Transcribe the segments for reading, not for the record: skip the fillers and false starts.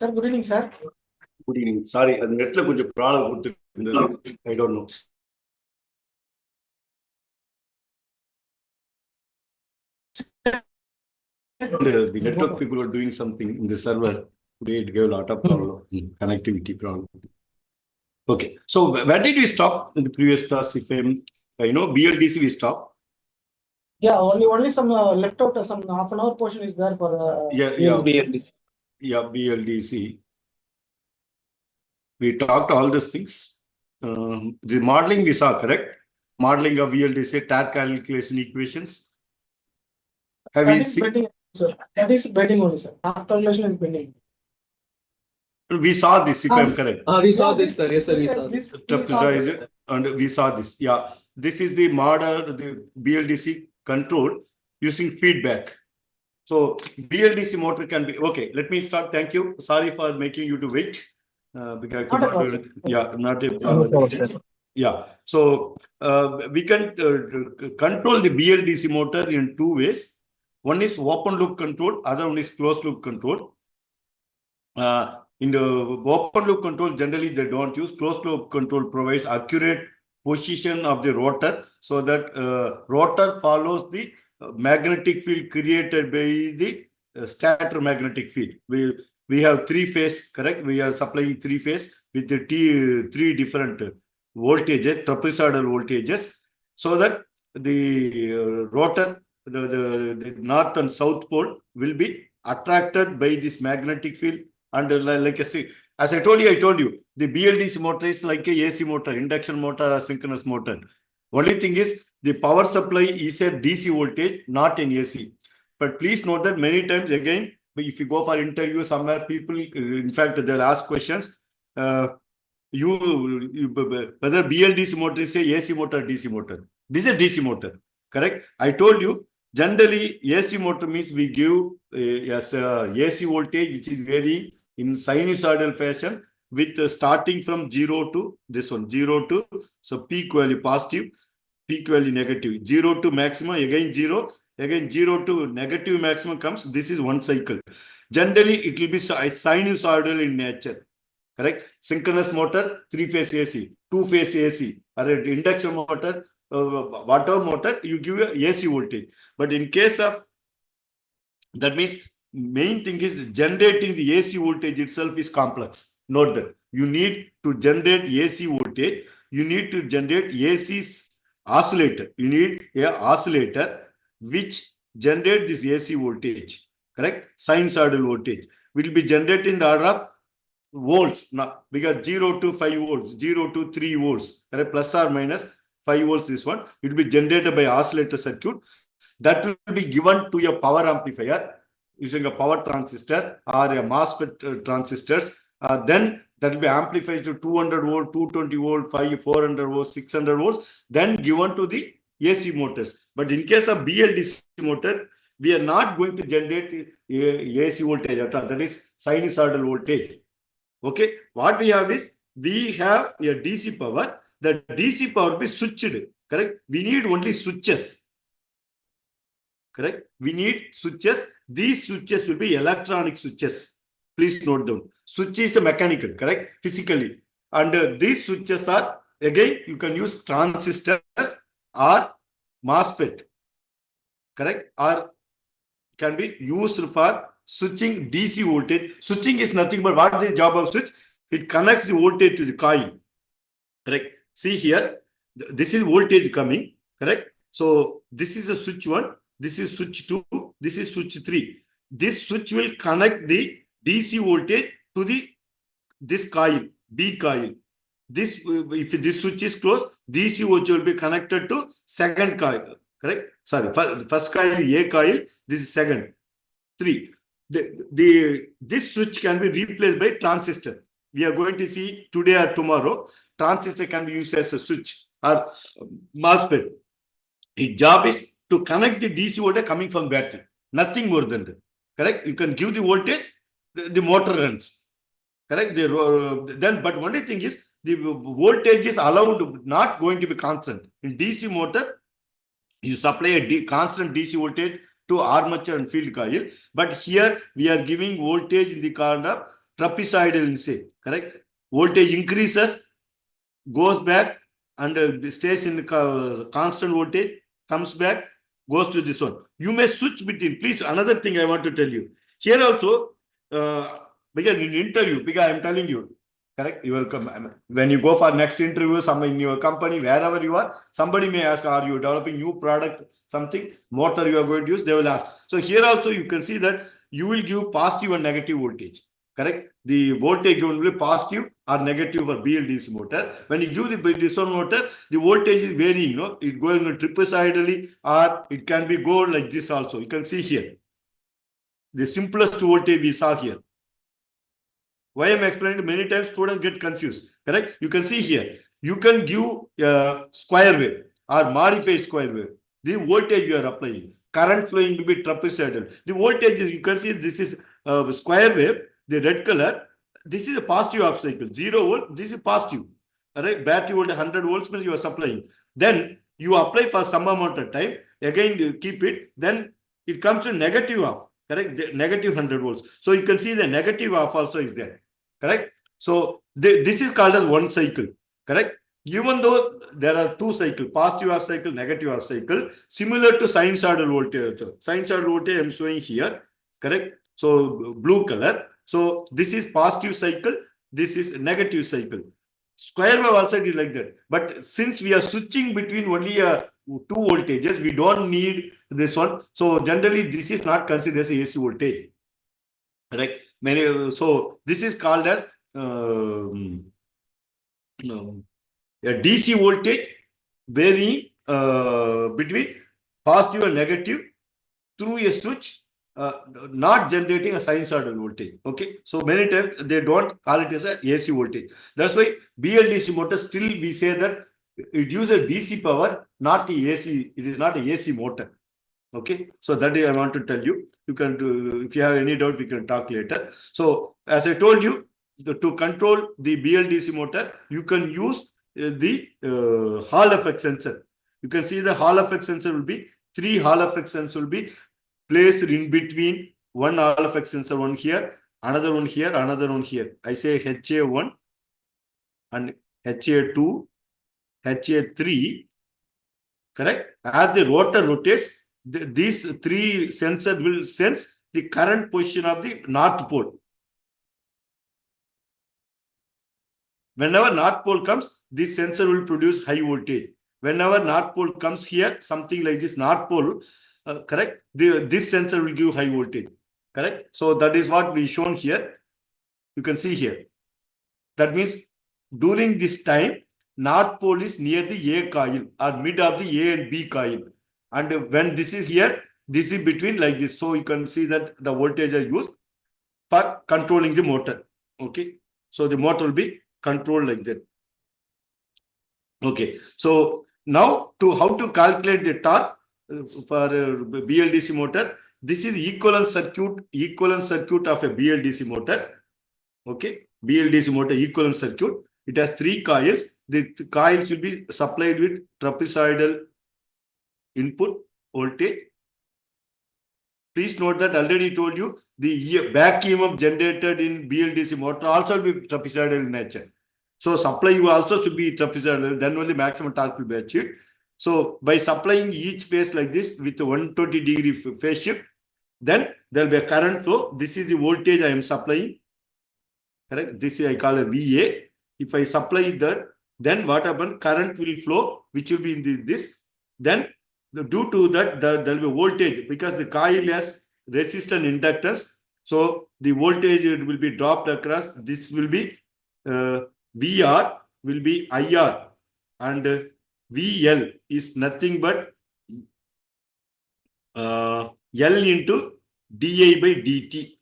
Sir, good evening, sir. Good evening. Sorry, the net la konja problem puttu. I don't know. The network people are doing something in the server. Today it gave a lot of problem, connectivity problem. Okay, so where did we stop in the previous class? If I know BLDC we stopped. Yeah, only some left out some half an hour portion is there for BLDC. Yeah, BLDC. We talked all these things. The modeling we saw, correct? Modeling of VLDC, TAR calculation equations. Have that we is seen? pending, sir. That is pending only, sir. Calculation is pending. We saw this, if I'm correct. We saw this, sir. Yes, sir. We saw this. Trapezoid, and we saw this. Yeah, this is the model, the BLDC control using feedback. So BLDC motor can be okay. Let me start. Thank you. Sorry for making you to wait. Because I could not do it. Yeah, not a problem. Yeah. So we can control the BLDC motor in two ways. One is open loop control. Other one is closed loop control. In the open loop control, generally they don't use. Closed loop control provides accurate position of the rotor so that rotor follows the magnetic field created by the stator magnetic field. We have three-phase, correct? We are supplying three-phase with the three different voltages, trapezoidal voltages, so that the rotor, the north and south pole will be attracted by this magnetic field. And like I say, as I told you, the BLDC motor is like a AC motor, induction motor or synchronous motor. Only thing is the power supply is a DC voltage, not an AC. But please note that many times again, if you go for interview somewhere, people, in fact, they'll ask questions. Whether BLDC motor is a AC motor or DC motor. This is a DC motor, correct? I told you, generally AC motor means we give AC voltage, which is varying in sinusoidal fashion with starting from 0 to this one, 0 to, so peak value positive, peak value negative, 0 to maximum, again 0, again 0 to negative maximum comes. This is one cycle. Generally, it will be sinusoidal in nature, correct? Synchronous motor, three-phase AC, two-phase AC, or an induction motor, whatever motor, you give a AC voltage. But in case of, that means main thing is generating the AC voltage itself is complex. Note that you need to generate AC voltage. You need to generate AC oscillator. You need an oscillator which generate this AC voltage, correct? Sinusoidal voltage will be generated in the order of volts, not because 0 to 5 volts, 0 to 3 volts, correct? Plus or minus 5 volts. This one it will be generated by oscillator circuit that will be given to a power amplifier using a power transistor or a MOSFET transistors. Then that will be amplified to 200 volt, 220 volt, 400 volts, 600 volts, then given to the AC motors. But in case of BLDC motor, we are not going to generate AC voltage at all. That is sinusoidal voltage. Okay, what we have is, we have a DC power. The DC power will be switched, correct? We need only switches. Correct? We need switches. These switches will be electronic switches. Please note down. Switch is a mechanical, correct? Physically. And these switches are, again, you can use transistors or MOSFET, correct? Or can be used for switching DC voltage. Switching is nothing but what is the job of switch? It connects the voltage to the coil, correct? See here, this is voltage coming, correct? So this is a switch 1. This is switch 2, this is switch 3. This switch will connect the DC voltage to this coil, B coil. This, if this switch is closed, DC voltage will be connected to second coil, correct? Sorry, first coil, A coil, this is second. 3. This switch can be replaced by transistor. We are going to see today or tomorrow, transistor can be used as a switch or MOSFET. Its job is to connect the DC voltage coming from battery, nothing more than that, correct? You can give the voltage, the motor runs, correct? Then, but only thing is, the voltage is allowed, not going to be constant. In DC motor, you supply a constant DC voltage to armature and field coil, but here we are giving voltage in the kind of trapezoidal in shape, correct? Voltage increases, goes back and stays in constant voltage, comes back, goes to this one. You may switch between. Please, another thing I want to tell you. Here also, because in interview, because I am telling you, correct? You will come when you go for next interview, some in your company, wherever you are, somebody may ask, are you developing new product, something, motor you are going to use, they will ask. So here also you can see that you will give positive and negative voltage. Correct? The voltage given will be positive or negative for BLDC motor. When you give the this one motor, the voltage is varying, you know, it going trapezoidally or it can be go like this also. You can see here. The simplest voltage we saw here. Why I'm explaining many times students get confused. Correct? You can see here. You can give square wave or modified square wave. The voltage you are applying. Current flowing will be trapezoidal. The voltage is, you can see this is square wave. The red color, this is a positive half cycle, 0 volt, this is positive. Right? Battery volt 100 volts means you are supplying. Then you apply for some amount of time, again you keep it, then it comes to negative half, correct? The negative 100 volts. So you can see the negative half also is there, correct? So this is called as one cycle, correct? Even though there are two cycles, positive half cycle, negative half cycle, similar to sinusoidal voltage. Sinusoidal voltage I am showing here, correct? So blue color. So this is positive cycle, this is negative cycle. Square wave also is like that. But since we are switching between only two voltages, we don't need this one. So generally this is not considered as AC voltage. Right? So this is called as a DC voltage varying between positive and negative through a switch. Not generating a sinusoidal voltage. Okay, so many times they don't call it as a AC voltage. That's why BLDC motor still we say that it uses DC power, not the AC. It is not a AC motor. Okay, so that I want to tell you. You can do, if you have any doubt, we can talk later. So as I told you, to control the BLDC motor, you can use the Hall effect sensor. You can see the Hall effect sensor will be 3 Hall effect sensors will be placed in between one Hall effect sensor, one here, another one here, another one here. I say HA1 and HA2, HA3, correct? As the rotor rotates, these 3 sensors will sense the current position of the north pole. Whenever north pole comes, this sensor will produce high voltage. Whenever north pole comes here, something like this north pole, correct? This sensor will give high voltage, correct? So that is what we shown here. You can see here. That means during this time, north pole is near the A coil or mid of the A and B coil. And when this is here, this is between like this. So you can see that the voltage are used for controlling the motor. Okay. So the motor will be controlled like that. Okay. So now to how to calculate the torque for BLDC motor. This is equivalent circuit of a BLDC motor. Okay. BLDC motor equivalent circuit. It has 3 coils. The coils will be supplied with trapezoidal input voltage. Please note that already told you the back EMF generated in BLDC motor also will be trapezoidal in nature. So supply also should be trapezoidal, then only maximum torque will be achieved. So by supplying each phase like this with a 120-degree phase shift, then there will be a current flow. This is the voltage I am supplying. Correct? This is I call a VA. If I supply that, then what happens? Current will flow, which will be in this. Then due to that, there will be voltage because the coil has resistance inductance. So the voltage it will be dropped across. This will be VR will be IR and VL is nothing but L into dI by dt.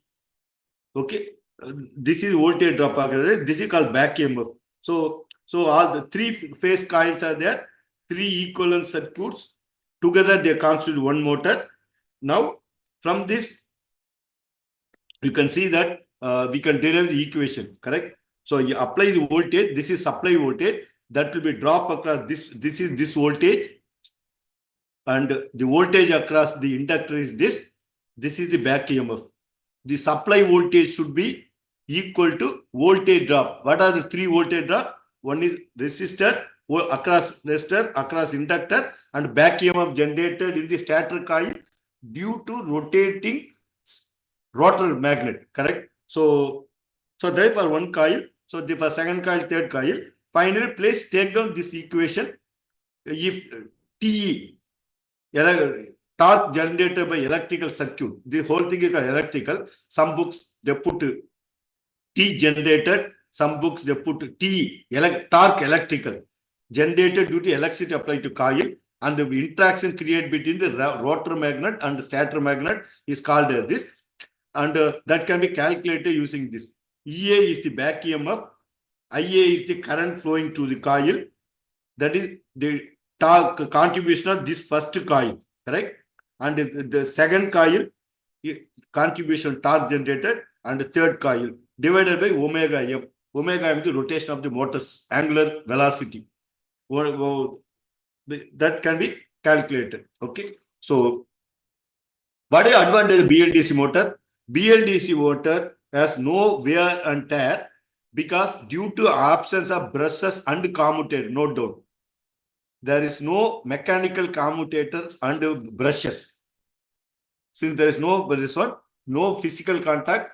Okay, this is voltage drop. This is called back EMF. So all the 3 phase coils are there, 3 equivalent circuits. Together they constitute one motor. Now from this you can see that we can derive the equation, correct? So you apply the voltage. This is supply voltage that will be drop across this. This is this voltage, and the voltage across the inductor is this. This is the back EMF. The supply voltage should be equal to voltage drop. What are the three voltage drop? One is resistor, across resistor, across inductor, and back EMF generated in the stator coil due to rotating rotor magnet, correct? So therefore one coil, so for second coil, third coil, finally please take down this equation. If TE, torque generated by electrical circuit, the whole thing is electrical. Some books they put T generated, some books they put T torque electrical, generated due to electricity applied to coil, and the interaction created between the rotor magnet and the stator magnet is called as this, and that can be calculated using this. EA is the back EMF, IA is the current flowing through the coil, that is the torque contribution of this first coil, correct? And the second coil contribution torque generated, and the third coil divided by omega m. Omega m is the rotation of the motor's angular velocity. That can be calculated. Okay. So what is the advantage of BLDC motor? BLDC motor has no wear and tear because due to absence of brushes and commutator, no doubt. There is no mechanical commutator and brushes. Since there is no physical contact,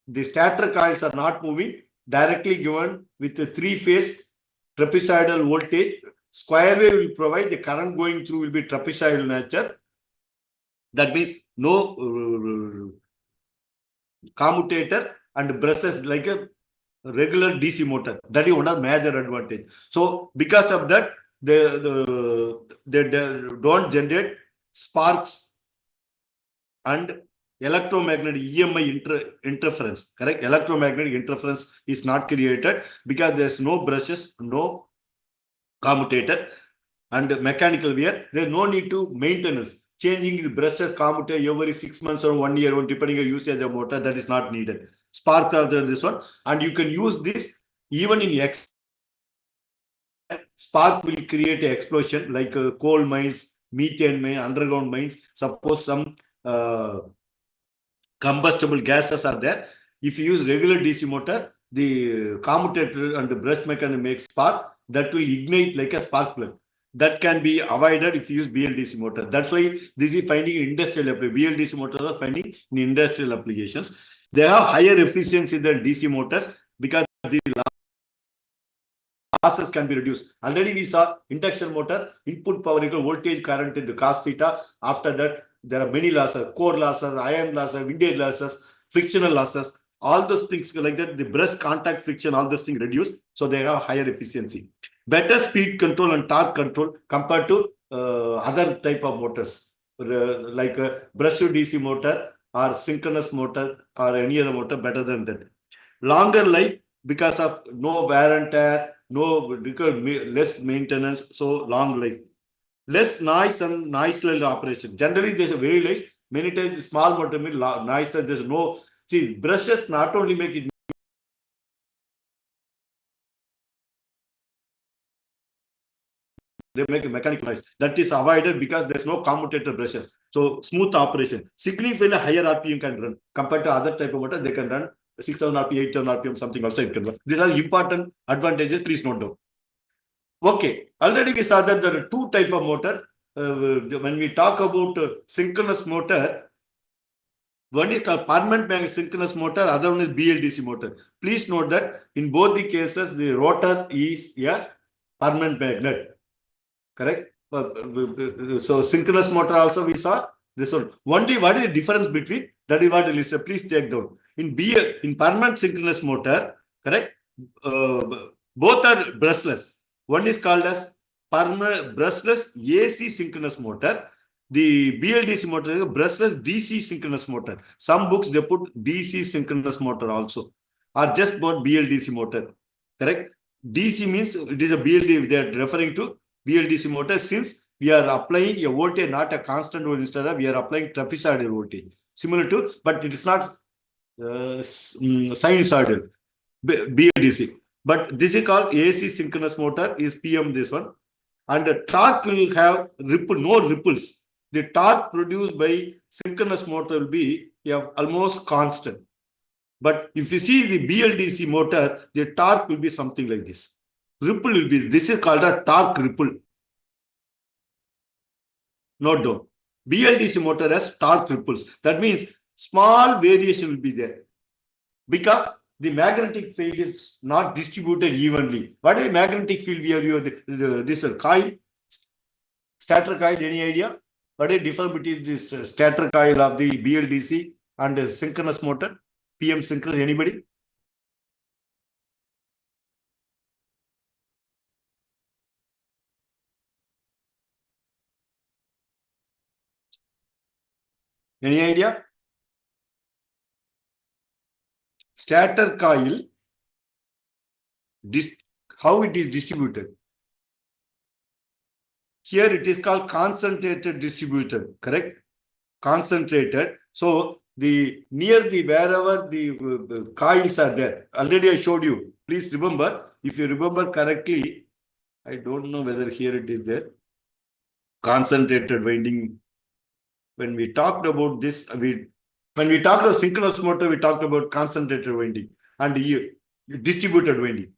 the stator coils are not moving, directly given with a three-phase trapezoidal voltage. Square wave will provide the current going through will be trapezoidal nature. That means no commutator and brushes like a regular DC motor. That is one of the major advantage. So because of that, they don't generate sparks and electromagnetic EMI interference, correct? Electromagnetic interference is not created because there's no brushes, no commutator, and mechanical wear. There's no need to maintenance. Changing the brushes, commutator every 6 months or 1 year, depending on usage of the motor, that is not needed. Sparks are there, this one, and you can use this even in spark will create an explosion like coal mines, methane mine, underground mines. Suppose some combustible gases are there. If you use regular DC motor, the commutator and the brush mechanism makes spark that will ignite like a spark plug. That can be avoided if you use BLDC motor. That's why this is finding in industrial applications. BLDC motors are finding in industrial applications. They have higher efficiency than DC motors because the losses can be reduced. Already we saw induction motor, input power equal voltage current into cos theta. After that, there are many losses, core losses, iron losses, windage losses, frictional losses, all those things like that, the brush contact friction, all those things reduced. So they have higher efficiency. Better speed control and torque control compared to other type of motors, like a brush DC motor or synchronous motor or any other motor, better than that. Longer life because of no wear and tear, less maintenance, so long life. Less noise and noiseless operation. Generally, there's a very less. Many times, the small motor means noise. There's no. See, brushes not only make it. They make a mechanical noise. That is avoided because there's no commutator brushes. So smooth operation. Significantly higher RPM can run compared to other type of motor. They can run 6,000 RPM, 8,000 RPM, something also it can run. These are important advantages. Please note down. Okay, already we saw that there are two types of motor. When we talk about synchronous motor, one is called permanent magnet synchronous motor, other one is BLDC motor. Please note that in both the cases, the rotor is a permanent magnet. Correct? So synchronous motor also we saw this one. Only what is the difference between, that is what the listener please take down. In permanent synchronous motor, correct? Both are brushless. One is called as permanent brushless AC synchronous motor. The BLDC motor is a brushless DC synchronous motor. Some books they put DC synchronous motor also, or just about BLDC motor. Correct? DC means it is a BLD. They are referring to BLDC motor since we are applying a voltage, not a constant voltage. Instead of we are applying trapezoidal voltage, similar to, but it is not sinusoidal BLDC. But this is called AC synchronous motor, is PM this one. And the torque will have no ripples. The torque produced by synchronous motor will be almost constant. But if you see the BLDC motor, the torque will be something like this. Ripple will be, this is called a torque ripple. Note down. BLDC motor has torque ripples. That means small variation will be there. Because the magnetic field is not distributed evenly. What is magnetic field we are using? This coil, stator coil, any idea? What is the difference between this stator coil of the BLDC and the synchronous motor? PM synchronous, anybody? Any idea? Stator coil, how it is distributed? Here it is called concentrated distributed, correct? Concentrated. So the near the wherever the coils are there, already I showed you. Please remember, if you remember correctly, I don't know whether here it is there. Concentrated winding. When we talked about this, when we talked about synchronous motor, we talked about concentrated winding and distributed winding.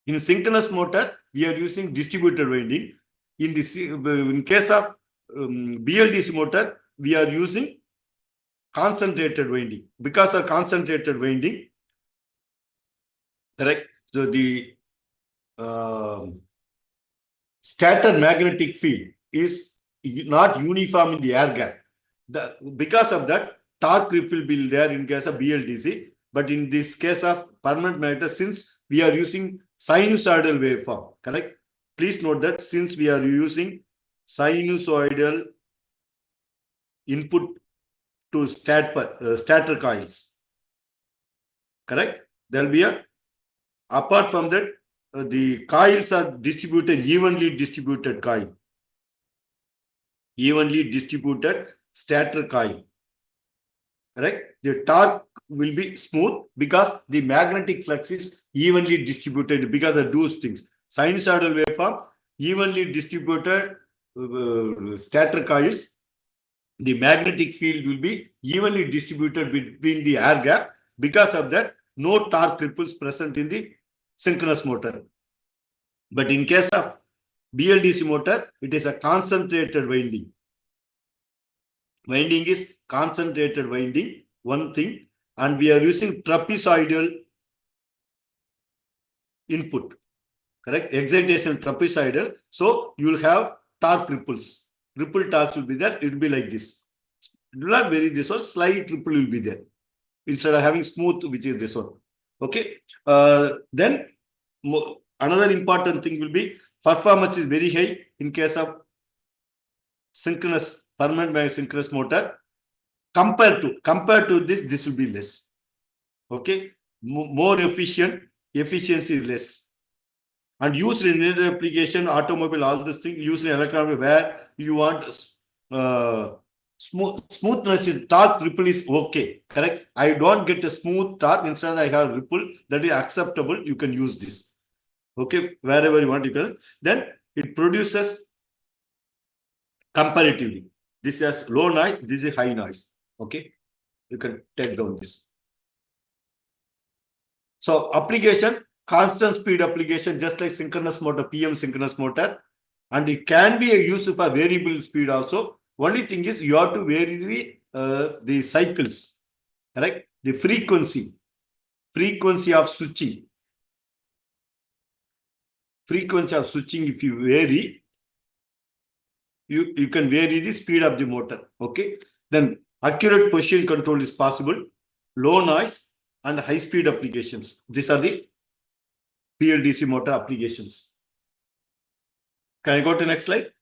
In synchronous motor, we are using distributed winding. In case of BLDC motor, we are using concentrated winding. Because of concentrated winding, correct? So the stator magnetic field is not uniform in the air gap. Because of that, torque ripple will be there in case of BLDC. But in this case of permanent magnet, since we are using sinusoidal waveform, correct? Please note that since we are using sinusoidal input to stator coils, correct? There will be apart from that, the coils are distributed, evenly distributed coil. Evenly distributed stator coil, correct? The torque will be smooth because the magnetic flux is evenly distributed because of those things. Sinusoidal waveform, evenly distributed stator coils, the magnetic field will be evenly distributed between the air gap. Because of that, no torque ripples present in the synchronous motor. But in case of BLDC motor, it is a concentrated winding. Winding is concentrated winding, one thing, and we are using trapezoidal input. Correct? Excitation trapezoidal. So you will have torque ripples. Ripple torques will be there. It will be like this. Do not vary this one. Slight ripple will be there. Instead of having smooth, which is this one. Okay. Then another important thing will be performance is very high in case of synchronous, permanent magnet synchronous motor. Compared to this will be less. Okay. More efficient, efficiency is less. And used in any application, automobile, all this thing, used in electronic where you want smoothness, torque ripple is okay, correct? I don't get a smooth torque, instead I have ripple, that is acceptable, you can use this. Okay, wherever you want, you can. Then it produces comparatively. This is low noise, this is high noise. Okay, you can take down this. So application, constant speed application, just like synchronous motor, PM synchronous motor, and it can be used for variable speed also. Only thing is you have to vary the cycles, correct? The frequency of switching. Frequency of switching, if you vary, you can vary the speed of the motor. Okay. Then accurate position control is possible, low noise and high speed applications. These are the BLDC motor applications. Can I go to next slide?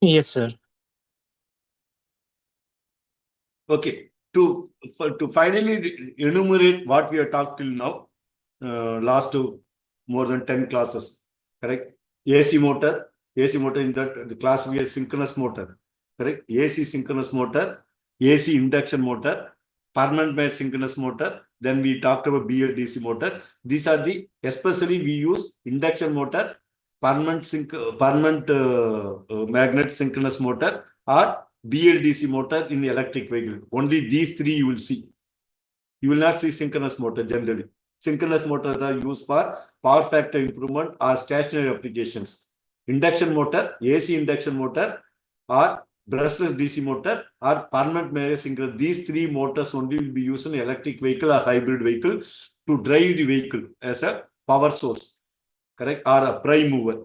Yes, sir. Okay. To finally enumerate what we have talked till now, last more than 10 classes, correct? AC motor in that the class we have synchronous motor, correct? AC synchronous motor, AC induction motor, permanent magnet synchronous motor. Then we talked about BLDC motor. These are the, especially we use induction motor, magnet synchronous motor or BLDC motor in the electric vehicle. Only these three you will see. You will not see synchronous motor generally. Synchronous motors are used for power factor improvement or stationary applications. Induction motor, AC induction motor or brushless DC motor or permanent magnet synchronous. These three motors only will be used in electric vehicle or hybrid vehicle to drive the vehicle as a power source, correct, or a prime mover.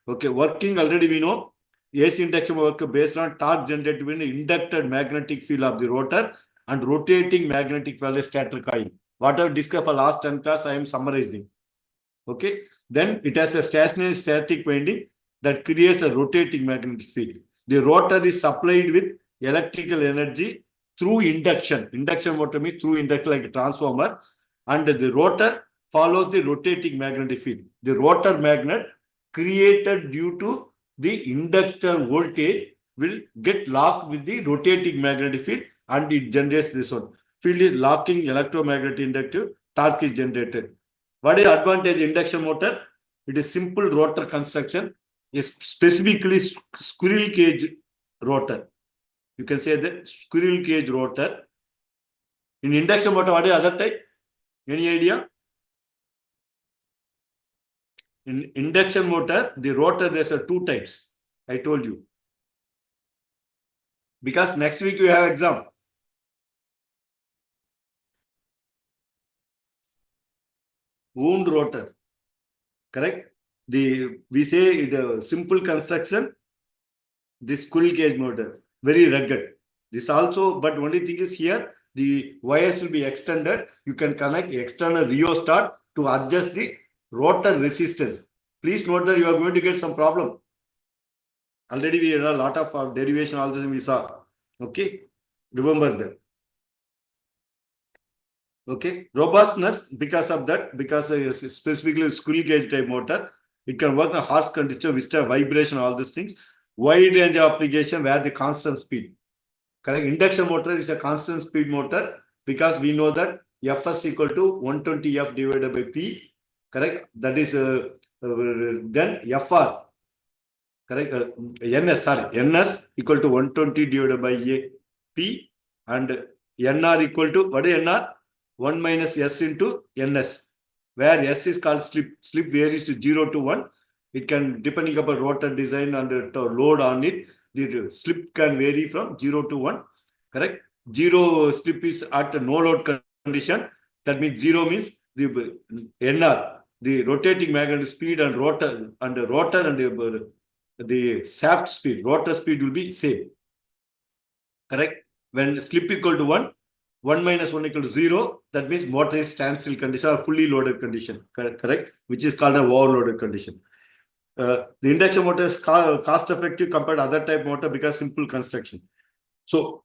Okay, working already we know AC induction work based on torque generated in the inducted magnetic field of the rotor and rotating magnetic field of stator coil. Whatever discussed for last 10 class, I am summarizing. Okay, then it has a stationary static winding that creates a rotating magnetic field. The rotor is supplied with electrical energy through induction. Induction motor means through induction like a transformer, and the rotor follows the rotating magnetic field. The rotor magnet created due to the inductor voltage will get locked with the rotating magnetic field and it generates this one. Field is locking electromagnetic inductive, torque is generated. What is advantage induction motor? It is simple rotor construction, is specifically squirrel cage rotor. You can say the squirrel cage rotor. In induction motor, what is other type? Any idea? In induction motor, the rotor, there's two types. I told you. Because next week you have exam. Wound rotor. Correct? We say it a simple construction. This squirrel cage motor, very rugged. This also, but only thing is here, the wires will be extended. You can connect external rheostat to adjust the rotor resistance. Please note that you are going to get some problem. Already we had a lot of derivation also we saw. Okay, remember that. Okay, robustness because of that, because specifically squirrel cage type motor, it can work in a harsh condition, withstand vibration, all these things. Wide range of application where the constant speed. Correct. Induction motor is a constant speed motor because we know that Fs equal to 120F divided by P. Correct. That is then Fr. Correct. Ns equal to 120 divided by P and Nr equal to what is Nr? 1 minus S into Ns, where S is called slip. Slip varies to 0 to 1. It can, depending upon rotor design and the load on it, the slip can vary from 0 to 1. Correct? 0 slip is at a no load condition. That means 0 means the Nr, the rotating magnetic speed and rotor and the shaft speed, rotor speed will be same. Correct? When slip equal to 1, 1 minus 1 equal to 0, that means motor is standstill condition or fully loaded condition. Correct? Which is called a overloaded condition. The induction motor is cost effective compared to other type motor because simple construction. So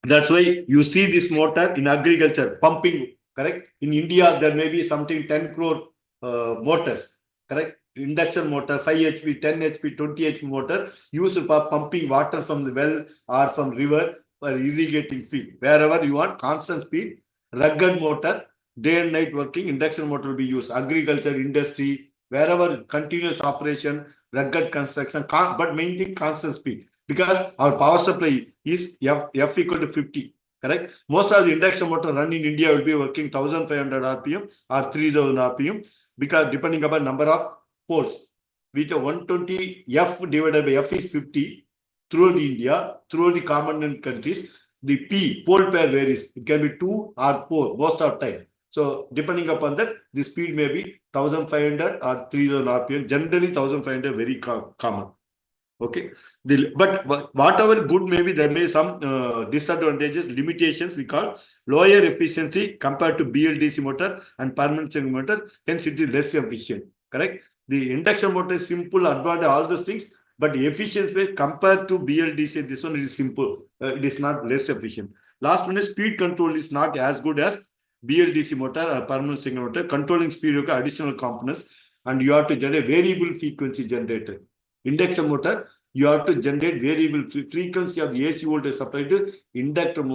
that's why you see this motor in agriculture pumping. Correct? In India, there may be something 10 crore motors. Correct? Induction motor, 5 HP, 10 HP, 20 HP motor used for pumping water from the well or from river for irrigating field. Wherever you want constant speed, rugged motor, day and night working, induction motor will be used. Agriculture, industry, wherever continuous operation, rugged construction, but main thing constant speed. Because our power supply is F equal to 50. Correct? Most of the induction motor run in India will be working 1500 RPM or 3000 RPM because depending upon number of poles. With a 120 F divided by F is 50 through the India, through the common countries, the P, pole pair varies. It can be 2 or 4 most of the time. So depending upon that, the speed may be 1500 or 3000 RPM. Generally 1500 very common. Okay. But whatever good may be, there may be some disadvantages, limitations we call lower efficiency compared to BLDC motor and permanent sync motor. Hence it is less efficient. Correct? The induction motor is simple, advantage, all those things, but the efficiency compared to BLDC, this one is simple. It is not less efficient. Last one is speed control is not as good as BLDC motor or permanent sync motor. Controlling speed you have additional components and you have to generate variable frequency generator. Induction motor, you have to generate variable frequency of the AC voltage supplied to induction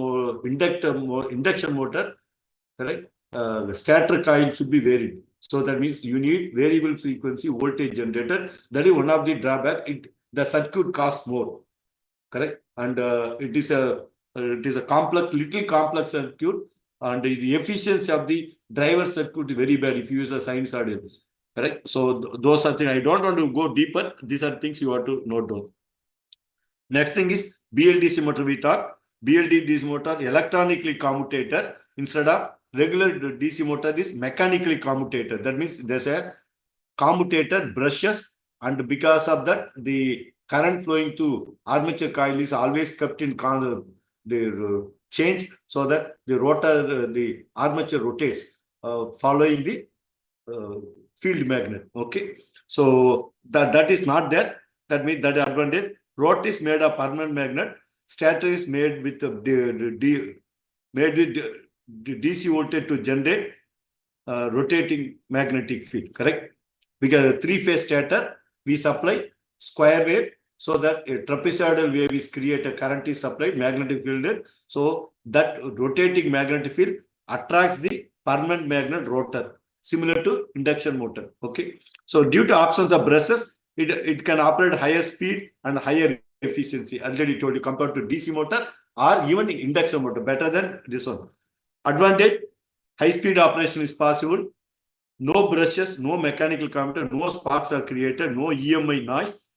motor. Correct? The stator coil should be varied. So that means you need variable frequency voltage generator. That is one of the drawback. The circuit costs more, correct? And it is a little complex circuit, and the efficiency of the driver circuit is very bad if you use a sinusoidal, correct? So those are things I don't want to go deeper. These are things you have to note down. Next thing is BLDC motor. We talk BLDC motor electronically commutator instead of regular DC motor is mechanically commutator. That means there's a commutator brushes, and because of that the current flowing through armature coil is always kept in the change, so that the rotor, the armature rotates following the field magnet. Okay, so that is not there. That means that advantage. Rotor is made of permanent magnet. Stator is made with DC voltage to generate rotating magnetic field, correct? Because three-phase stator, we supply square wave, so that a trapezoidal wave is created, current is supplied, magnetic field there. So that rotating magnetic field attracts the permanent magnet rotor, similar to induction motor. Okay. So due to absence of brushes, it can operate higher speed and higher efficiency. Already told you, compared to DC motor or even induction motor, better than this one. Advantage, high speed operation is possible. No brushes, no mechanical commutator, no sparks are created, no EMI noise.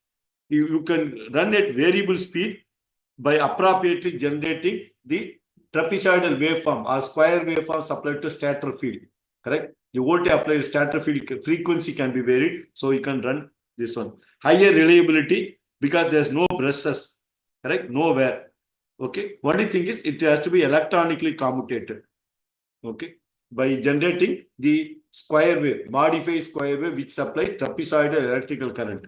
You can run at variable speed by appropriately generating the trapezoidal waveform or square waveform supplied to stator field. Correct? The voltage applied stator field frequency can be varied, so you can run this one. Higher reliability because there's no brushes. Correct? No wear. Okay. Only thing is it has to be electronically commutated. Okay. By generating the square wave, modified square wave, which supplies trapezoidal electrical current.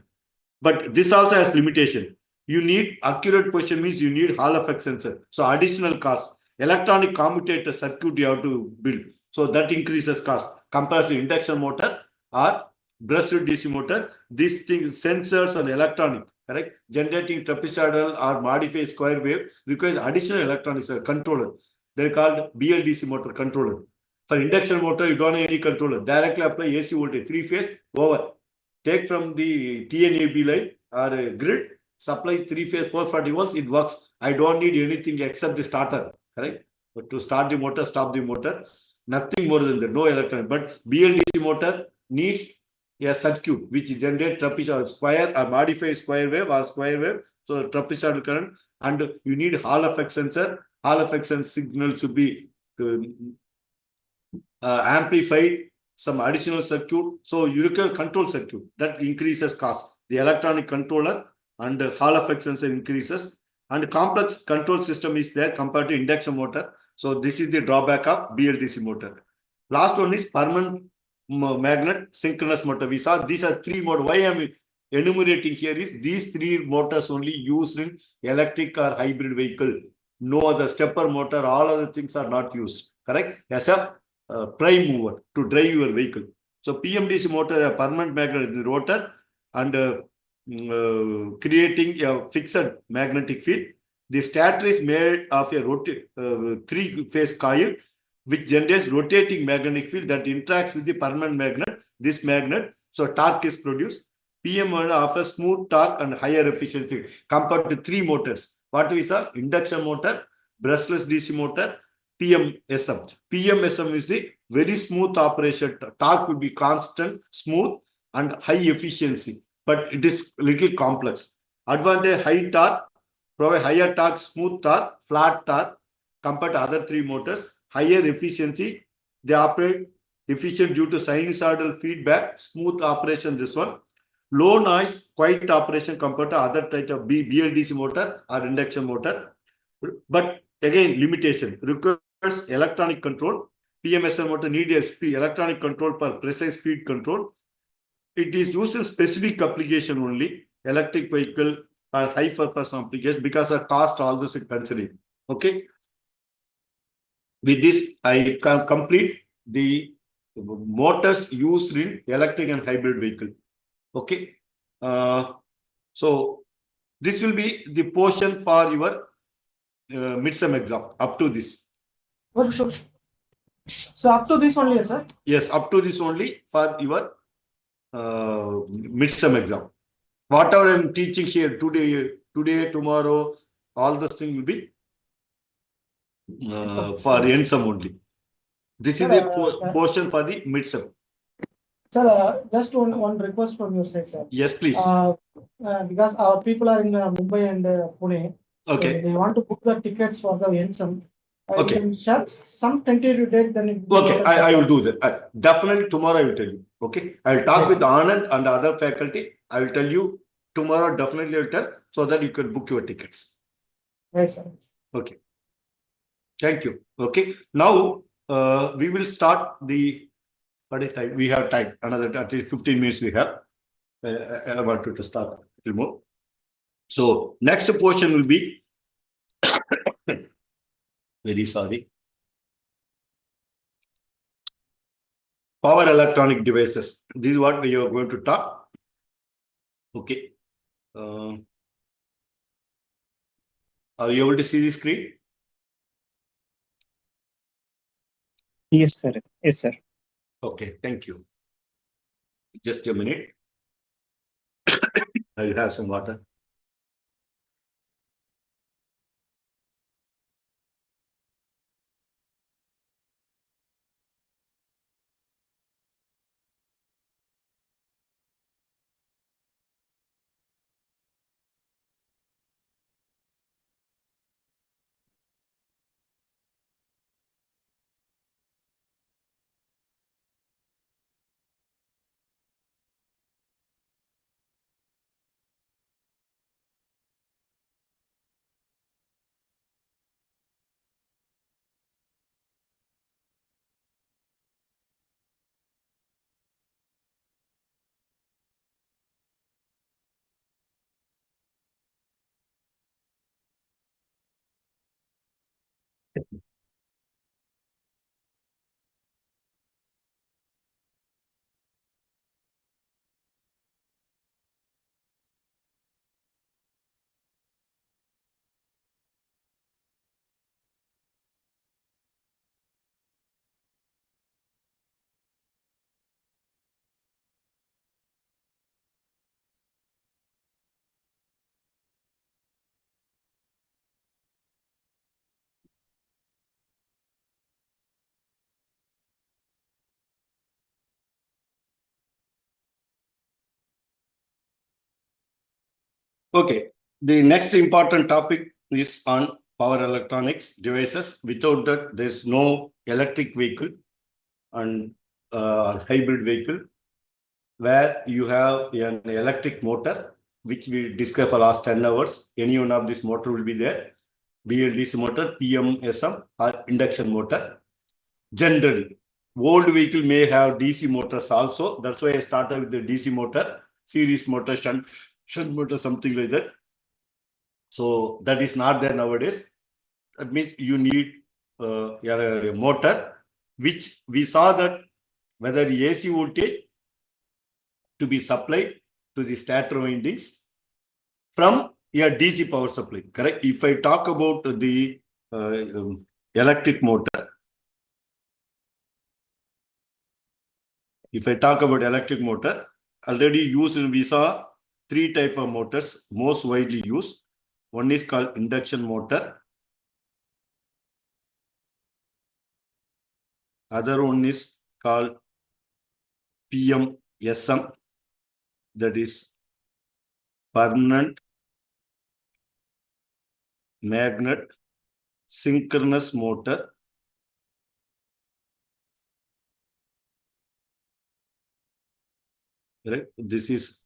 But this also has limitation. You need accurate position, means you need Hall effect sensor. So additional cost. Electronic commutator circuit you have to build. So that increases cost compared to induction motor or brushed DC motor. These things, sensors and electronic, correct? Generating trapezoidal or modified square wave requires additional electronics controller. They're called BLDC motor controller. For induction motor, you don't have any controller. Directly apply AC voltage, three-phase, over. Take from the TNAB line or a grid, supply three-phase 440 volts, it works. I don't need anything except the starter, correct? But to start the motor, stop the motor, nothing more than that, no electronic. But BLDC motor needs a circuit which generates trapezoidal square or modified square wave or square wave. So trapezoidal current, and you need Hall effect sensor. Hall effect sensor signal should be amplified, some additional circuit. So you require control circuit that increases cost. The electronic controller and Hall effect sensor increases, and complex control system is there compared to induction motor. So this is the drawback of BLDC motor. Last one is permanent magnet synchronous motor. We saw these are three motors. Why I am enumerating here is these three motors only used in electric or hybrid vehicle. No other stepper motor, all other things are not used. Correct? As a prime mover to drive your vehicle. So PMDC motor, a permanent magnet in the rotor, and creating a fixed magnetic field. The stator is made of a three-phase coil which generates rotating magnetic field that interacts with the permanent magnet. This magnet, so torque is produced. PM offers smooth torque and higher efficiency compared to three motors. What we saw? Induction motor, brushless DC motor, PMSM. PMSM is the very smooth operation. Torque will be constant, smooth, and high efficiency. But it is little complex. Advantage: high torque, provide higher torque, smooth torque, flat torque compared to other three motors. Higher efficiency. They operate efficient due to sinusoidal feedback. Smooth operation. This one. Low noise, quiet operation compared to other type of BLDC motor or induction motor. But again, limitation. Requires electronic control. PMSM motor need a electronic control for precise speed control. It is used in specific application only, electric vehicle or high performance application, because of cost all this is considering. Okay. With this, I can complete the motors used in electric and hybrid vehicle. Okay. So this will be the portion for your midsem exam up to this. Sure. So up to this only, sir. Yes, up to this only for your midsem exam. Whatever I'm teaching here today, tomorrow, all those things will be for endsem only. This is Sir, the portion for the midsem. Sir, just one request from your side, sir. Yes, please. Because our people are in Mumbai and Pune. Okay. So they want to book the tickets for the endsem. Okay. You can share some tentative date, then it will be Okay, better, I sir. will do that. Definitely tomorrow I will tell you. Okay, I will talk Yes. with Anand and the other faculty. I will tell you tomorrow. Definitely I will tell so that you can book your tickets. Right, sir. Okay. Thank you. Okay. Now we will start the. What is time? We have time. Another at least 15 minutes we have. I wanted to start a little more. So next portion will be. Very sorry. Power electronic devices. This is what we are going to talk. Okay. Are you able to see the screen? Yes, sir. Yes, sir. Okay, thank you. Just a minute. I'll have some water. Okay, the next important topic is on power electronics devices. Without that, there's no electric vehicle and hybrid vehicle where you have an electric motor, which we discussed for last 10 hours. Any one of this motor will be there. BLDC motor, PMSM or induction motor. Generally, old vehicle may have DC motors also. That's why I started with the DC motor, series motor, shunt motor, something like that. So that is not there nowadays. That means you need a motor, which we saw that whether the AC voltage to be supplied to the stator windings from a DC power supply. Correct. If I talk about the electric motor, already used in, we saw three types of motors most widely used. One is called induction motor. Other one is called PMSM, that is permanent magnet synchronous motor. Correct. This is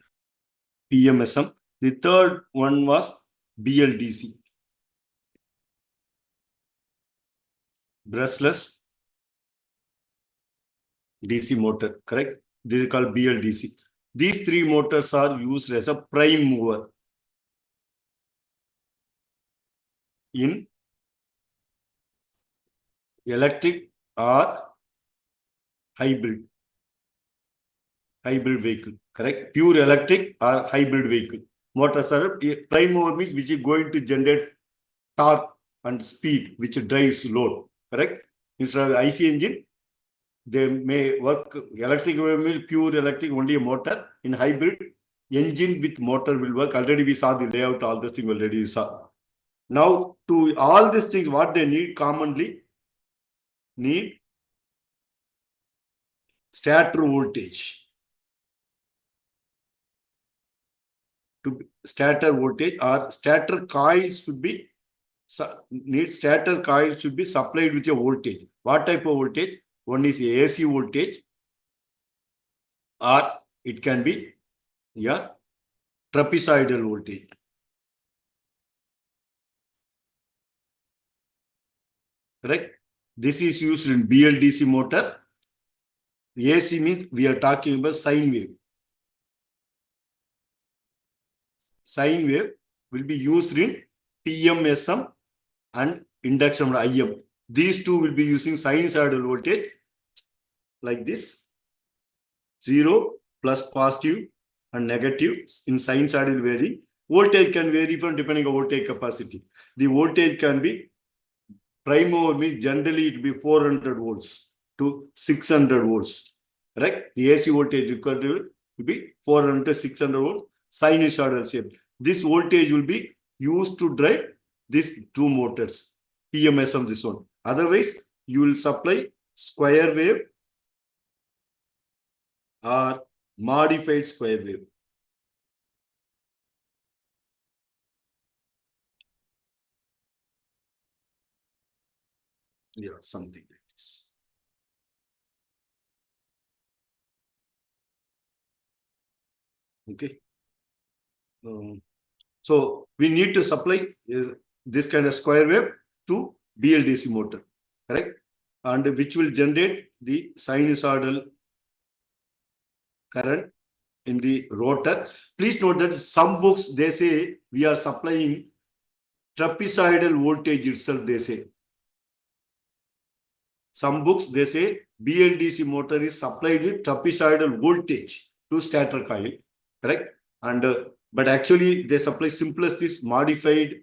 PMSM. The third one was BLDC, brushless DC motor. Correct. This is called BLDC. These three motors are used as a prime mover in electric or hybrid vehicle. Correct. Pure electric or hybrid vehicle. Motors are prime mover means which is going to generate torque and speed, which drives load. Correct. Instead of IC engine, they may work electric will pure electric, only a motor. In hybrid, engine with motor will work. Already we saw the layout, all this thing already saw. Now, to all these things, what they need commonly need stator voltage. To stator voltage or stator coils should be stator coil should be supplied with a voltage. What type of voltage? One is AC voltage, or it can be trapezoidal voltage. Correct? This is used in BLDC motor. AC means we are talking about sine wave. Sine wave will be used in PMSM and induction IM. These two will be using sinusoidal voltage like this. 0 plus positive and negative in sinusoidal vary. Voltage can vary from depending on voltage capacity. The voltage can be prime mover means generally it will be 400 volts to 600 volts. Right? The AC voltage required will be 400 to 600 volts sinusoidal shape. This voltage will be used to drive these two motors. PMSM this one. Otherwise, you will supply square wave or modified square wave. Yeah, something like this. Okay. So we need to supply this kind of square wave to BLDC motor, correct? And which will generate the sinusoidal current in the rotor. Please note that some books they say we are supplying trapezoidal voltage itself, they say. Some books they say BLDC motor is supplied with trapezoidal voltage to stator coil, correct? And but actually they supply simplest this modified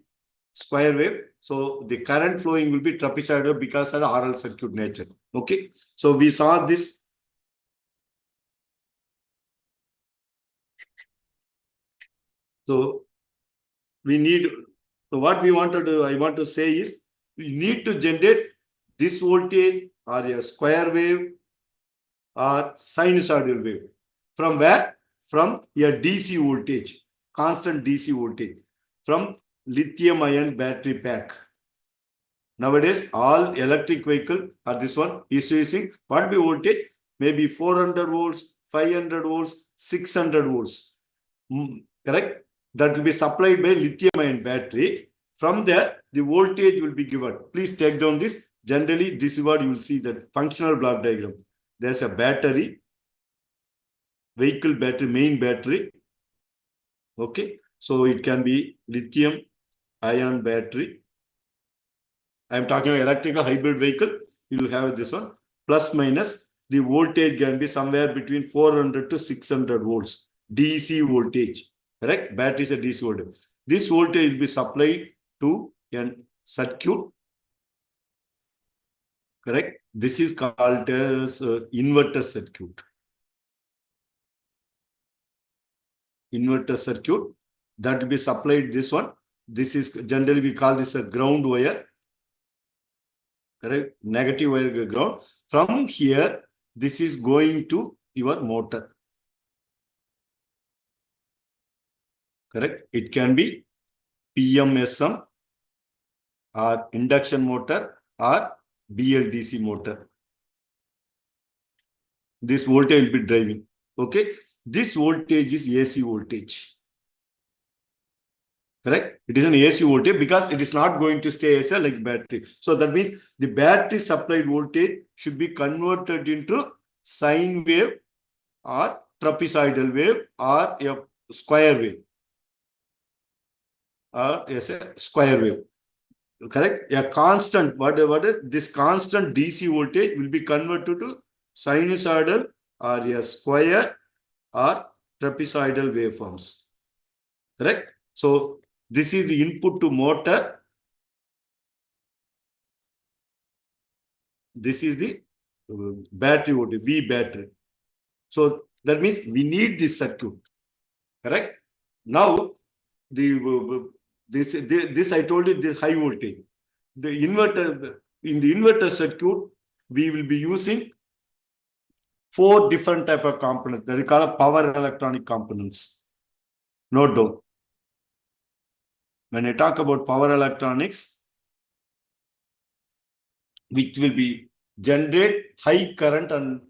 square wave. So the current flowing will be trapezoidal because of the RL circuit nature. Okay. So we saw this. So we need, so what we want to do, I want to say is we need to generate this voltage or a square wave or sinusoidal wave. From where? From a DC voltage, constant DC voltage from lithium ion battery pack. Nowadays, all electric vehicle or this one is using what be voltage? Maybe 400 volts, 500 volts, 600 volts. Correct? That will be supplied by lithium ion battery. From there, the voltage will be given. Please take down this. Generally, this is what you will see, that functional block diagram. There's a battery, vehicle battery, main battery. Okay. So it can be lithium ion battery. I'm talking about electrical hybrid vehicle. You will have this one. Plus minus, the voltage can be somewhere between 400 to 600 volts. DC voltage. Correct? Battery is a DC voltage. This voltage will be supplied to a circuit. Correct? This is called as inverter circuit. Inverter circuit that will be supplied this one. This is generally we call this a ground wire. Correct? Negative wire ground. From here, this is going to your motor. Correct? It can be PMSM or induction motor or BLDC motor. This voltage will be driving. Okay? This voltage is AC voltage. Correct? It is an AC voltage because it is not going to stay as a like battery. So that means the battery supplied voltage should be converted into sine wave or trapezoidal wave or a square wave. Or yes, a square wave. Correct? A constant, whatever this constant DC voltage will be converted to sinusoidal or a square or trapezoidal waveforms. Correct? So this is the input to motor. This is the battery voltage, V battery. So that means we need this circuit, correct? Now, this I told you, this high voltage. The inverter, in the inverter circuit, we will be using 4 different type of components. That is called power electronic components. Note down. When I talk about power electronics, which will be generate high current and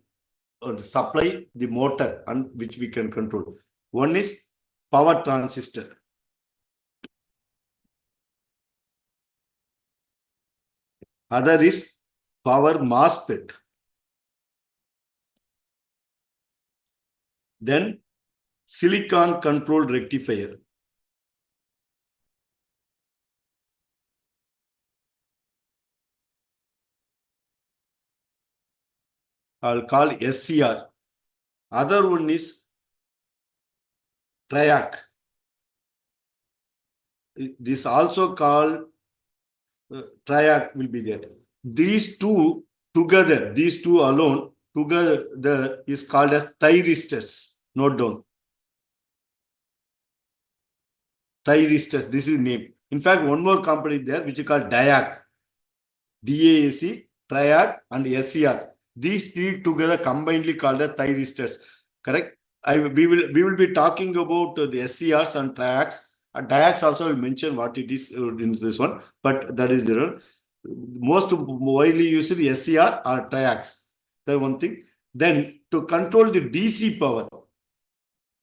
supply the motor, and which we can control. One is power transistor. Other is power MOSFET. Then silicon controlled rectifier. I'll call SCR. Other one is triac. This also called triac will be there. These two together, these two alone together is called as thyristors. Note down. Thyristors, this is name. In fact, one more company is there which is called DAAC. DAAC, triac and SCR. These 3 together combinedly called as thyristors. Correct? We will be talking about the SCRs and triacs. Diacs also will mention what it is in this one, but that is there. Most widely used SCR or triacs. That's one thing. Then to control the DC power.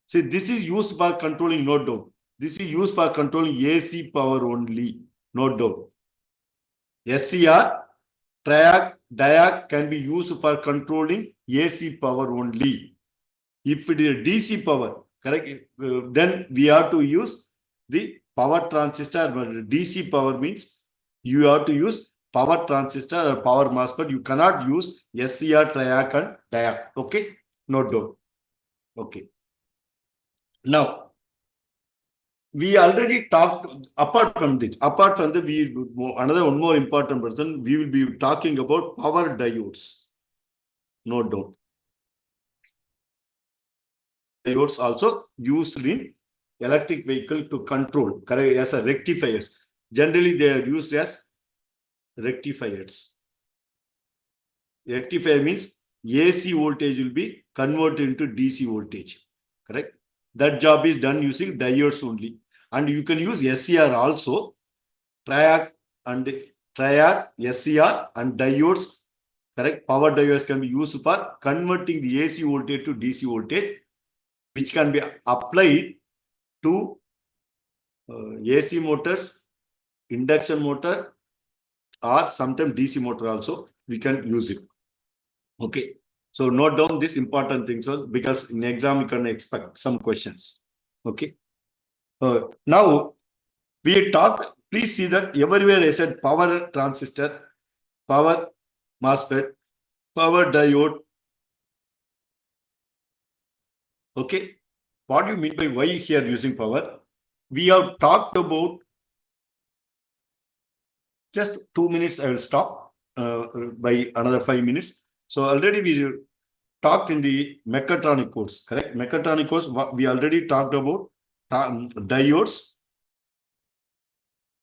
See, this is used for controlling, note down. This is used for controlling AC power only. Note down. SCR, triac, diac can be used for controlling AC power only. If it is DC power, correct, then we have to use the power transistor. DC power means you have to use power transistor or power MOSFET. You cannot use SCR, triac and diac. Okay, note down. Okay. Now, we already talked, apart from this, another one more important person, we will be talking about power diodes. Note down. Diodes also used in electric vehicle to control, correct, as a rectifiers. Generally, they are used as rectifiers. Rectifier means AC voltage will be converted into DC voltage, correct? That job is done using diodes only. And you can use SCR also, triac, SCR and diodes, correct? Power diodes can be used for converting the AC voltage to DC voltage, which can be applied to AC motors, induction motor, or sometimes DC motor also, we can use it. Okay. So note down this important things because in exam you can expect some questions. Okay. Now we talked, please see that everywhere I said power transistor, power MOSFET, power diode. Okay. What do you mean by why here using power? We have talked about, just 2 minutes, I will stop by another 5 minutes. So already we talked in the mechatronic course, correct? Mechatronic course, we already talked about diodes.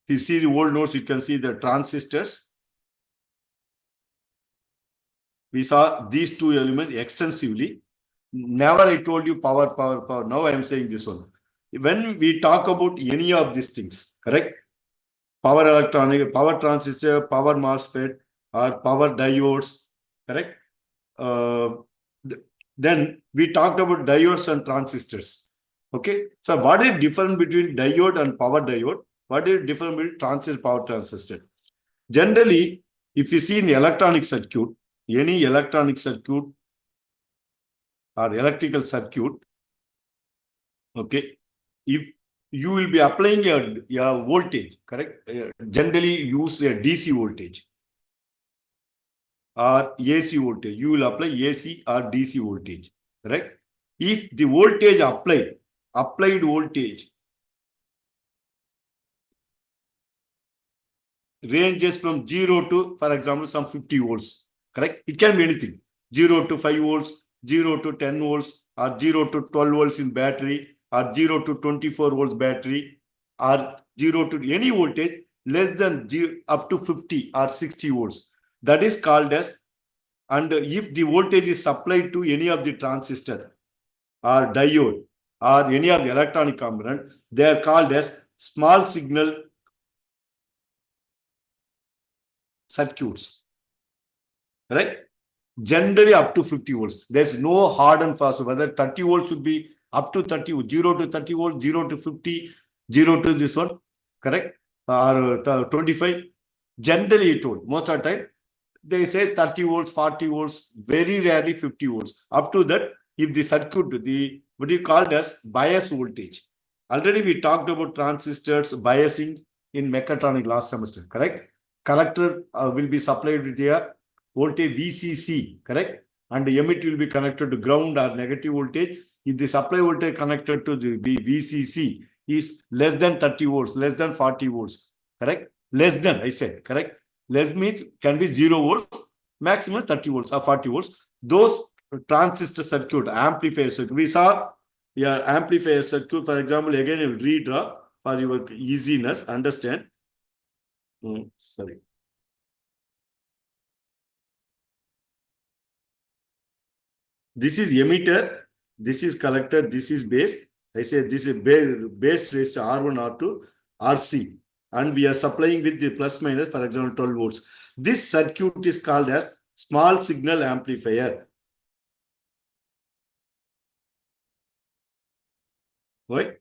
If you see the old notes, you can see the transistors. We saw these 2 elements extensively. Never I told you power. Now I am saying this one. When we talk about any of these things, correct? Power electronic, power transistor, power MOSFET, or power diodes, correct? Then we talked about diodes and transistors. Okay. So what is difference between diode and power diode? What is difference between transistor, power transistor? Generally, if you see in electronic circuit, any electronic circuit or electrical circuit, okay, if you will be applying a voltage, correct? Generally use a DC voltage or AC voltage. You will apply AC or DC voltage, correct? If the voltage applied voltage ranges from 0 to, for example, some 50 volts, correct? It can be anything. 0 to 5 volts, 0 to 10 volts, or 0 to 12 volts in battery, or 0 to 24 volts battery, or 0 to any voltage less than 0, up to 50 or 60 volts. That is called as, and if the voltage is supplied to any of the transistor or diode or any of the electronic component, they are called as small signal circuits. Correct? Generally up to 50 volts. There's no hard and fast, whether 30 volts should be up to 30, 0 to 30 volts, 0 to 50, 0 to this one, correct? Or 25. Generally told, most of the time, they say 30 volts, 40 volts, very rarely 50 volts. Up to that, if the circuit, the what you called as bias voltage. Already we talked about transistors biasing in mechatronic last semester, correct? Collector will be supplied with a voltage VCC, correct? And the emitter will be connected to ground or negative voltage. If the supply voltage connected to the VCC is less than 30 volts, less than 40 volts, correct? Less than, I said, correct? Less means can be 0 volts, maximum 30 volts or 40 volts. Those transistor circuit, amplifier circuit, we saw amplifier circuit, for example, again, I will redraw for your easiness, understand. Sorry. This is emitter, this is collector, this is base. I say this is base raised to R1, R2, RC. And we are supplying with the plus minus, for example, 12 volts. This circuit is called as small signal amplifier. Why?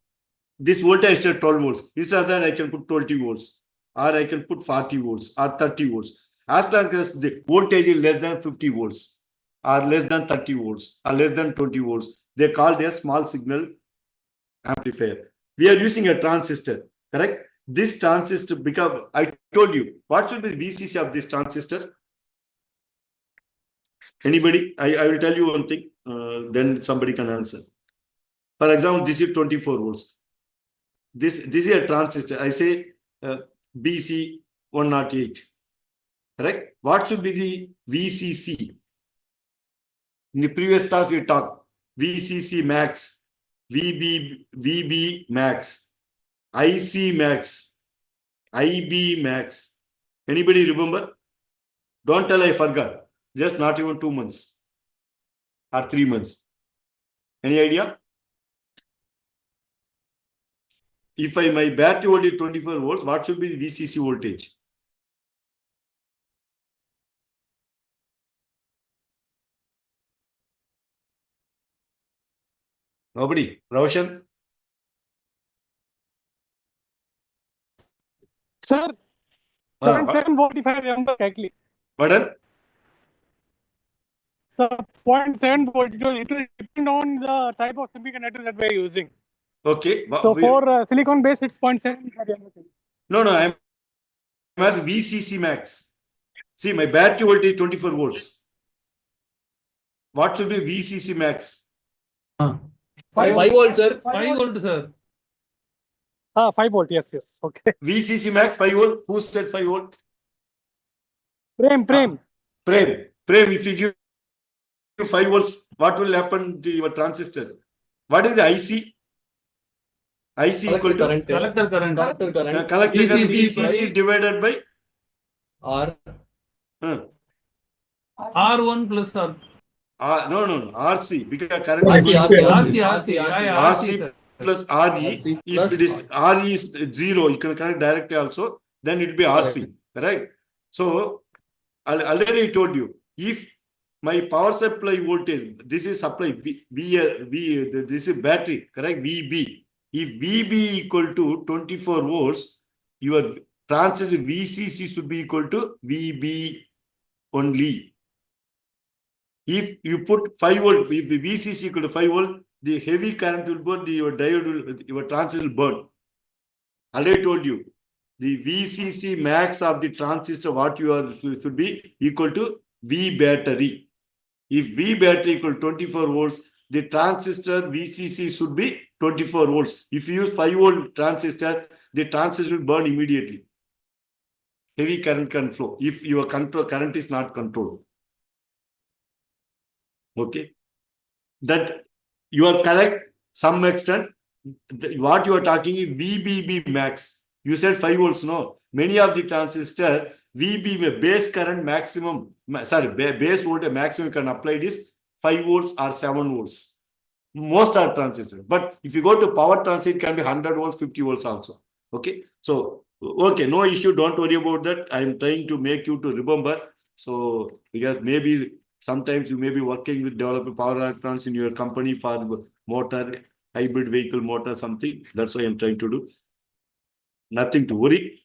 This voltage is 12 volts. Instead of that, I can put 20 volts, or I can put 40 volts, or 30 volts. As long as the voltage is less than 50 volts, or less than 30 volts, or less than 20 volts, they call it a small signal amplifier. We are using a transistor, correct? This transistor, because I told you, what should be the VCC of this transistor? Anybody? I will tell you one thing, then somebody can answer. For example, this is 24 volts. This is a transistor. I say BC 108. Correct? What should be the VCC? In the previous class, we talked VCC max, VB max, IC max, IB max. Anybody remember? Don't tell I forgot. Just not even 2 months or 3 months. Any idea? If my battery voltage is 24 volts, what should be the VCC voltage? Nobody? Roshan? Sir, 0.7 volt if I remember correctly. Pardon? So 0.7 volt, it will depend on the type of semiconductor that we are using. Okay. So for silicon based, it's 0.7. No, I'm as VCC max. See, my battery voltage is 24 volts. What should be VCC max? 5 volt, sir. 5 volt, sir. 5 volt, yes. Okay. VCC max 5 volt. Who said 5 volt? Prem. Prem, if you give 5 volts, what will happen to your transistor? What is the IC? IC equal to current. Collector current. Collector current. collector current VCC VCC divided by R. R1 plus R. no, RC, because current RC. Sir. plus RE. If it is RE is 0, you can connect directly also, then it will be RC, correct? So, I already told you, if my power supply voltage, this is supply, this is battery, correct? VB. If VB equal to 24 volts, your transistor VCC should be equal to VB only. If you put 5 volt, if the VCC equal to 5 volt, the heavy current will burn, your diode will, your transistor will burn. Already told you, the VCC max of the transistor, what you are should be equal to V battery. If V battery equal to 24 volts, the transistor VCC should be 24 volts. If you use 5 volt transistor, the transistor will burn immediately. Heavy current can flow if your current is not controlled. Okay. That you are correct some extent. What you are talking is VBB max. You said 5 volts, no. Many of the transistor VBB base current maximum, base voltage maximum can apply this 5 volts or 7 volts. Most are transistors. But if you go to power transistor, it can be 100 volts, 50 volts also. Okay. So, okay, no issue. Don't worry about that. I'm trying to make you to remember. So, because maybe sometimes you may be working with developing power electrons in your company for motor, hybrid vehicle motor, something. That's what I'm trying to do. Nothing to worry.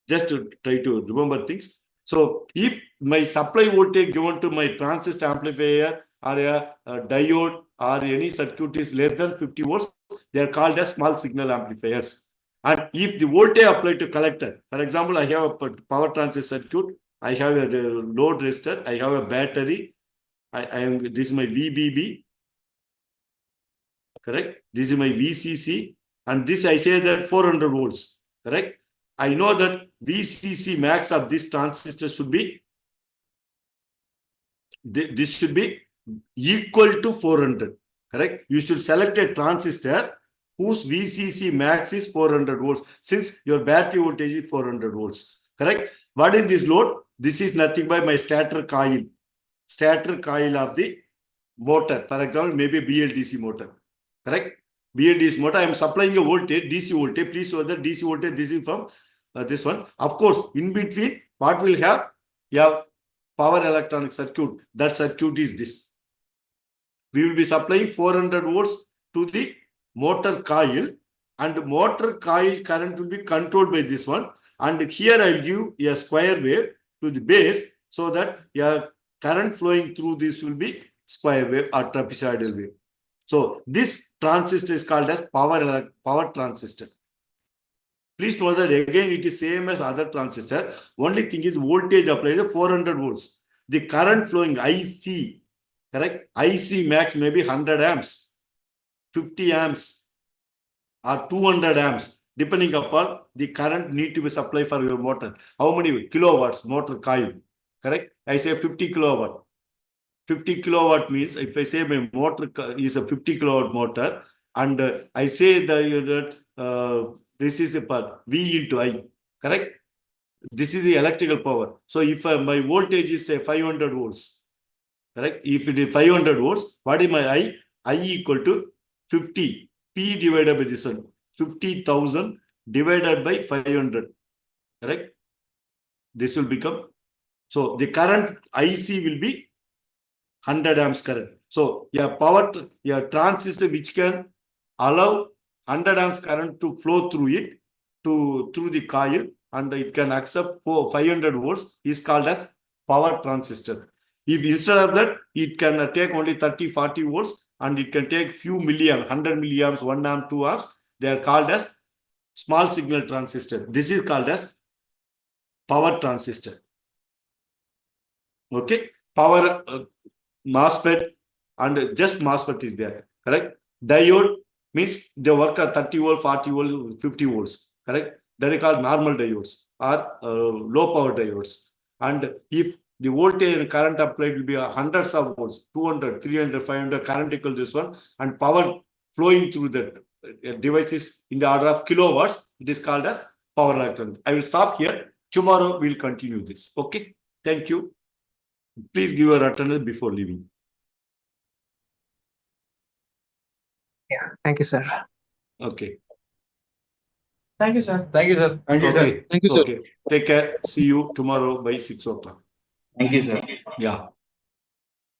Just to try to remember things. So, if my supply voltage given to my transistor amplifier or a diode or any circuit is less than 50 volts, they are called as small signal amplifiers. And if the voltage applied to collector, for example, I have a power transistor circuit, I have a load resistor, I have a battery, this is my VBB, correct? This is my VCC, and this I say that 400 volts, correct? I know that VCC max of this transistor should be, this should be equal to 400, correct? You should select a transistor whose VCC max is 400 volts, since your battery voltage is 400 volts, correct? What is this load? This is nothing but my stator coil of the motor. For example, maybe BLDC motor, correct? BLDC motor, I am supplying a voltage, DC voltage. Please show that DC voltage, this is from this one. Of course, in between, what will have? You have power electronic circuit. That circuit is this. We will be supplying 400 volts to the motor coil, and motor coil current will be controlled by this one. And here I will give a square wave to the base, so that your current flowing through this will be square wave or trapezoidal wave. So this transistor is called as power transistor. Please know that again it is same as other transistor. Only thing is voltage applied to 400 volts. The current flowing IC, correct? IC max may be 100 amps, 50 amps, or 200 amps, depending upon the current need to be supplied for your motor. How many kilowatts motor coil, correct? I say 50 kilowatt. 50 kilowatt means if I say my motor is a 50 kilowatt motor, and I say that this is the part V into I, correct? This is the electrical power. So if my voltage is say 500 volts, correct? If it is 500 volts, what is my I? I equal to 50 P divided by this one, 50,000 divided by 500, correct? This will become, so the current IC will be 100 amps current. So your transistor which can allow 100 amps current to flow through it, through the coil, and it can accept 500 volts is called as power transistor. If instead of that, it can take only 30-40 volts, and it can take few milliamps, 100 milliamps, 1 amp, 2 amps. They are called as small signal transistor. This is called as power transistor. Okay, power MOSFET, and just MOSFET is there, correct? Diode means they work at 30 volt, 40 volt, 50 volts, correct? That is called normal diodes or low power diodes. And if the voltage and current applied will be hundreds of volts, 200, 300, 500, current equal this one, and power flowing through the devices in the order of kilowatts, it is called as power electronics. I will stop here. Tomorrow we'll continue this. Okay. Thank you. Please give your attendance before leaving. Yeah, thank you, sir. Okay. Thank you, sir. Thank you, sir. Thank you, sir. Okay. Thank you, sir. Okay. Take care. See you tomorrow by 6 o'clock. Thank you, sir. Yeah.